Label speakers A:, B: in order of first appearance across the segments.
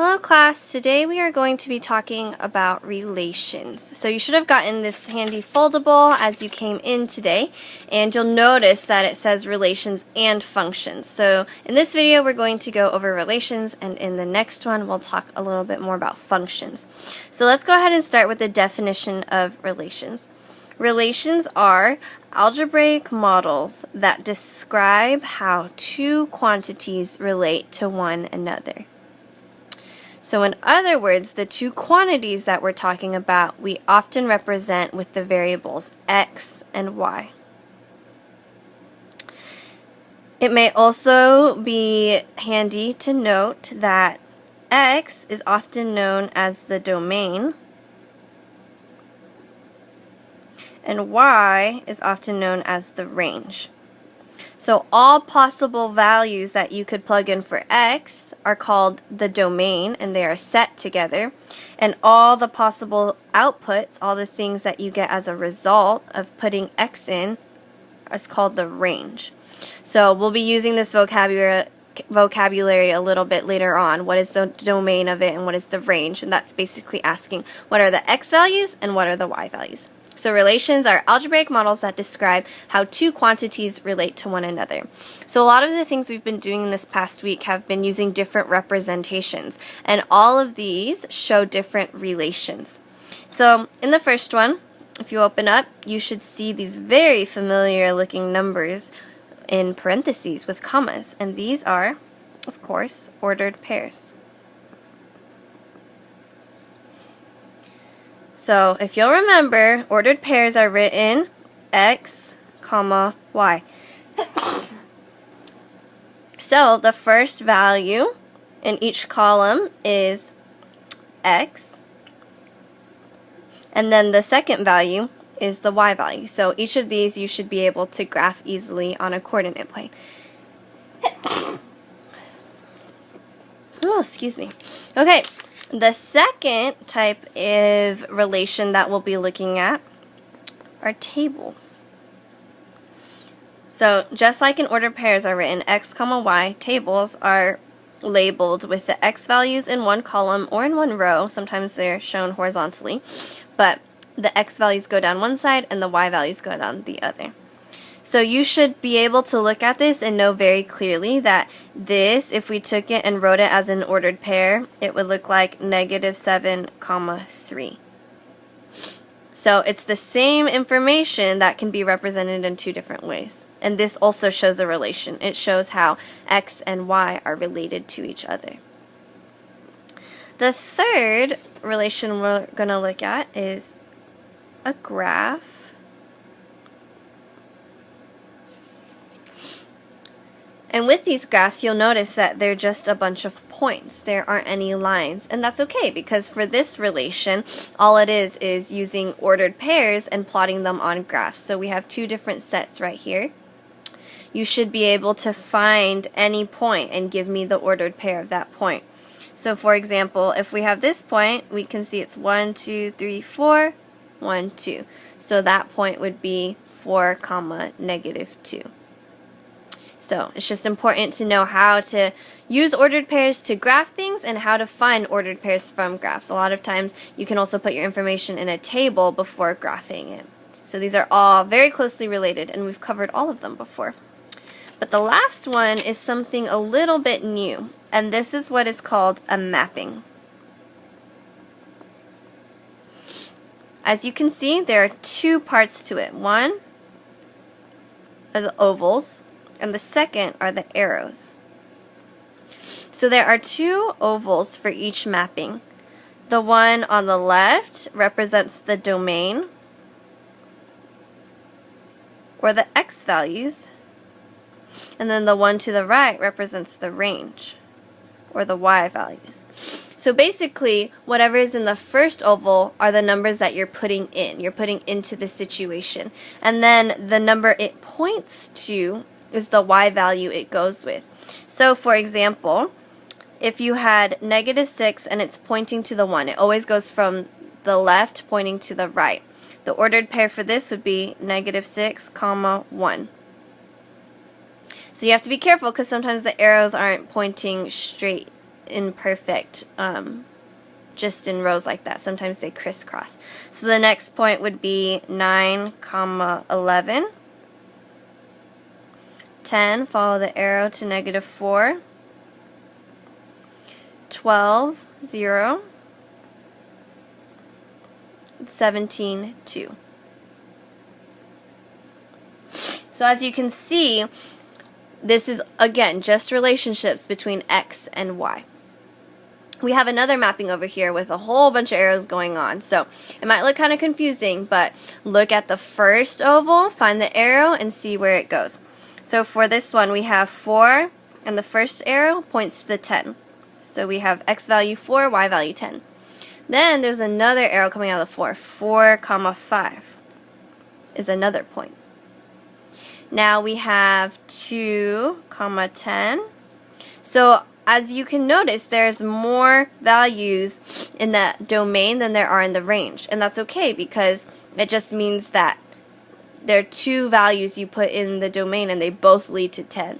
A: Hello class, today we are going to be talking about relations. So you should have gotten this handy foldable as you came in today, and you'll notice that it says relations and functions. So in this video we're going to go over relations, and in the next one we'll talk a little bit more about functions. So let's go ahead and start with the definition of relations. Relations are algebraic models that describe how two quantities relate to one another. So in other words, the two quantities that we're talking about, we often represent with the variables x and y. It may also be handy to note that x is often known as the domain, and y is often known as the range. So all possible values that you could plug in for x are called the domain, and they are set together. And all the possible outputs, all the things that you get as a result of putting x in, is called the range. So we'll be using this vocabulary a little bit later on. What is the domain of it and what is the range? And that's basically asking what are the x values and what are the y values. So relations are algebraic models that describe how two quantities relate to one another. So a lot of the things we've been doing in this past week have been using different representations, and all of these show different relations. So in the first one, if you open up, you should see these very familiar looking numbers in parentheses with commas, and these are, of course, ordered pairs. So if you'll remember, ordered pairs are written x, comma, y. So the first value in each column is x, and then the second value is the y value. So each of these you should be able to graph easily on a coordinate plane. Oh, excuse me. Okay. The second type of relation that we'll be looking at are tables. So just like in ordered pairs are written x, y, tables are labeled with the x values in one column or in one row. Sometimes they're shown horizontally, but the x values go down one side and the y values go down the other. So you should be able to look at this and know very clearly that this, if we took it and wrote it as an ordered pair, it would look like -7, 3. So it's the same information that can be represented in two different ways. And this also shows a relation. It shows how x and y are related to each other. The third relation we're going to look at is a graph. And with these graphs, you'll notice that they're just a bunch of points. There aren't any lines. And that's okay, because for this relation, all it is using ordered pairs and plotting them on graphs. So we have two different sets right here. You should be able to find any point and give me the ordered pair of that point. So for example, if we have this point, we can see it's 1, 2, 3, 4, 1, 2. So that point would be 4, -2. So it's just important to know how to use ordered pairs to graph things and how to find ordered pairs from graphs. A lot of times you can also put your information in a table before graphing it. So these are all very closely related, and we've covered all of them before. But the last one is something a little bit new, and this is what is called a mapping. As you can see, there are two parts to it. One are the ovals, and the second are the arrows. So there are two ovals for each mapping. The one on the left represents the domain, or the x values, and then the one to the right represents the range, or the y values. So basically, whatever is in the first oval are the numbers that you're putting in. You're putting into the situation. And then the number it points to is the y value it goes with. So for example, if you had -6 and it's pointing to the 1, it always goes from the left pointing to the right. The ordered pair for this would be -6, 1. So you have to be careful because sometimes the arrows aren't pointing straight imperfect, just in rows like that. Sometimes they crisscross. So the next point would be 9, 11. 10, follow the arrow to -4. 12, 0. 17, 2. So as you can see, this is, again, just relationships between x and y. We have another mapping over here with a whole bunch of arrows going on. So it might look kind of confusing, but look at the first oval, find the arrow, and see where it goes. So for this one, we have 4, and the first arrow points to the 10. So we have x value 4, y value 10. Then there's another arrow coming out of the 4. 4, 5 is another point. Now we have 2, 10. So as you can notice, there's more values in the domain than there are in the range. And that's okay, because it just means that there are 2 values you put in the domain and they both lead to 10.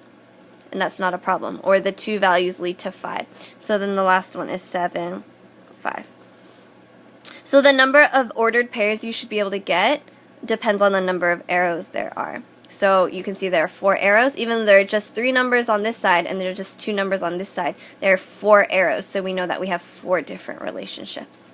A: And that's not a problem. Or the 2 values lead to 5. So then the last one is 7, 5. So the number of ordered pairs you should be able to get depends on the number of arrows there are. So you can see there are 4 arrows. Even though there are just 3 numbers on this side and there are just 2 numbers on this side, there are 4 arrows. So we know that we have 4 different relationships.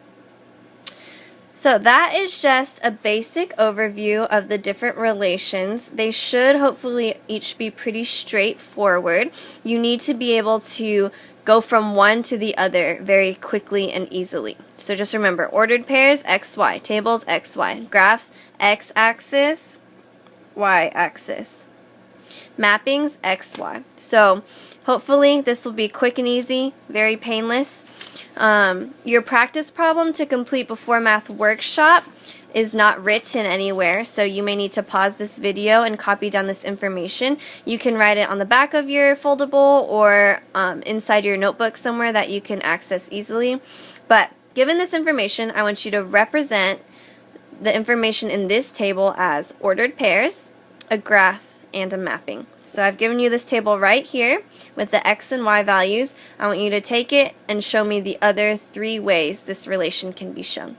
A: So that is just a basic overview of the different relations. They should hopefully each be pretty straightforward. You need to be able to go from one to the other very quickly and easily. So just remember, ordered pairs, x, y. Tables, x, y. Graphs, x-axis, y-axis. Mappings, x, y. So hopefully this will be quick and easy, very painless. Your practice problem to complete before math workshop is not written anywhere, so you may need to pause this video and copy down this information. You can write it on the back of your foldable or inside your notebook somewhere that you can access easily. But given this information, I want you to represent the information in this table as ordered pairs, a graph, and a mapping. So I've given you this table right here with the x and y values. I want you to take it and show me the other 3 ways this relation can be shown.